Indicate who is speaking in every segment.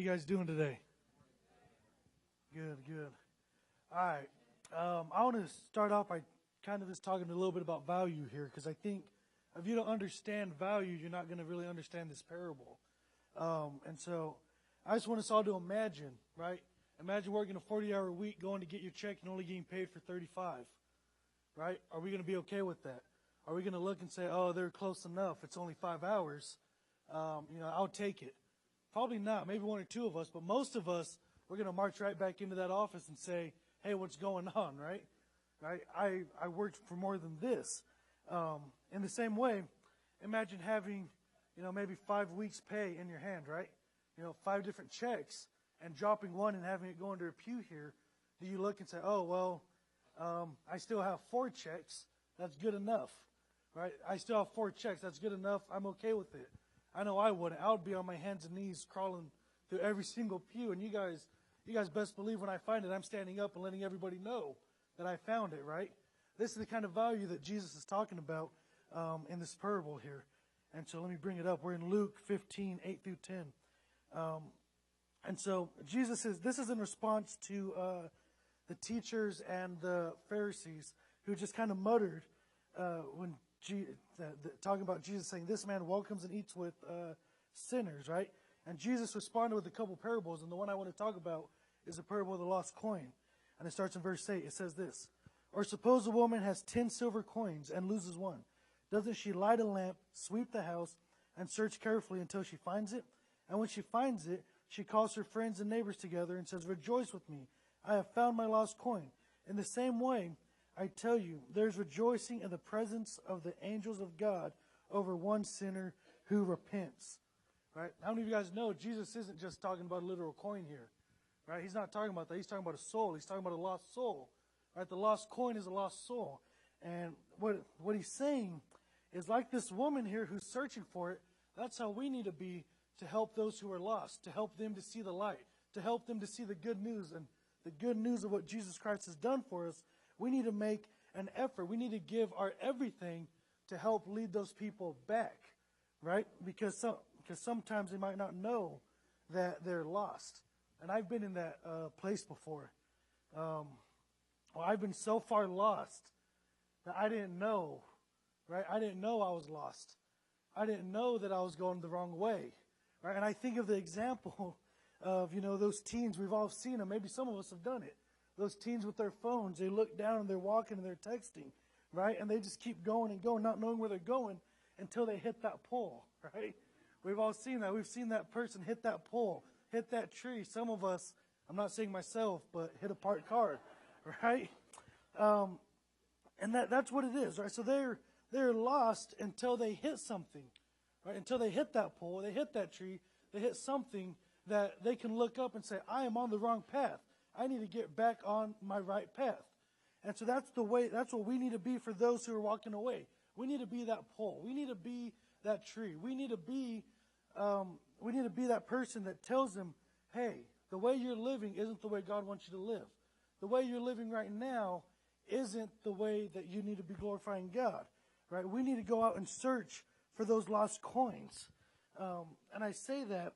Speaker 1: You guys doing today? Good, good. All right. I want to start off by kind of just talking a little bit about value here, because I think if you don't understand value, you're not going to really understand this parable. And so I just want us all to imagine, right? Imagine working a 40-hour week, going to get your check and only getting paid for 35, right? Are we going to be okay with that? Are we going to look and say, oh, they're close enough, it's only 5 hours, I'll take it? Probably not, maybe one or two of us, but most of us, we're going to march right back into that office and say, hey, what's going on, right? I worked for more than this. In the same way, imagine having, maybe 5 weeks' pay in your hand, right? 5 different checks, and dropping one and having it go into a pew here. Do you look and say, oh, well, I still have 4 checks. That's good enough, right? I still have 4 checks. That's good enough. I'm okay with it. I know I wouldn't. I would be on my hands and knees crawling through every single pew. And you guys best believe when I find it, I'm standing up and letting everybody know that I found it, right? This is the kind of value that Jesus is talking about in this parable here. And so let me bring it up. We're in Luke 15, 8 through 10. And so this is in response to the teachers and the Pharisees who just kind of muttered when talking about Jesus saying, this man welcomes and eats with sinners, right? And Jesus responded with a couple parables, and the one I want to talk about is the parable of the lost coin. And it starts in verse 8. It says this: or suppose a woman has 10 silver coins and loses one. Doesn't she light a lamp, sweep the house, and search carefully until she finds it? And when she finds it, she calls her friends and neighbors together and says, rejoice with me, I have found my lost coin. In the same way, I tell you, there's rejoicing in the presence of the angels of God over one sinner who repents. Right? How many of you guys know Jesus isn't just talking about a literal coin here? Right? He's not talking about that. He's talking about a soul. He's talking about a lost soul. Right? The lost coin is a lost soul. And what he's saying is, like this woman here who's searching for it, that's how we need to be to help those who are lost, to help them to see the light, to help them to see the good news and the good news of what Jesus Christ has done for us. We need to make an effort. We need to give our everything to help lead those people back, right? Because sometimes they might not know that they're lost. And I've been in that place before. I've been so far lost that I didn't know, right? I didn't know I was lost. I didn't know that I was going the wrong way, right? And I think of the example of, those teens. We've all seen them. Maybe some of us have done it. Those teens with their phones, they look down and they're walking and they're texting, right? And they just keep going and going, not knowing where they're going until they hit that pole, right? We've all seen that. We've seen that person hit that pole, hit that tree. Some of us, I'm not saying myself, but hit a parked car, right? And that's what it is, right? So they're lost until they hit something, right? Until they hit that pole, they hit that tree, they hit something that they can look up and say, I am on the wrong path. I need to get back on my right path. And so that's what we need to be for those who are walking away. We need to be that pole. We need to be that tree. We need to be that person that tells them, hey, the way you're living isn't the way God wants you to live. The way you're living right now isn't the way that you need to be glorifying God, right? We need to go out and search for those lost coins. And I say that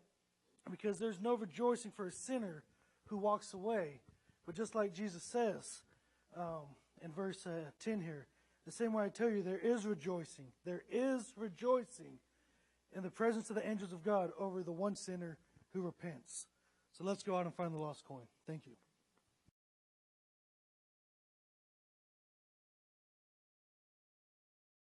Speaker 1: because there's no rejoicing for a sinner who walks away. But just like Jesus says in verse 10 here, the same way I tell you, there is rejoicing. There is rejoicing in the presence of the angels of God over the one sinner who repents. So let's go out and find the lost coin. Thank you.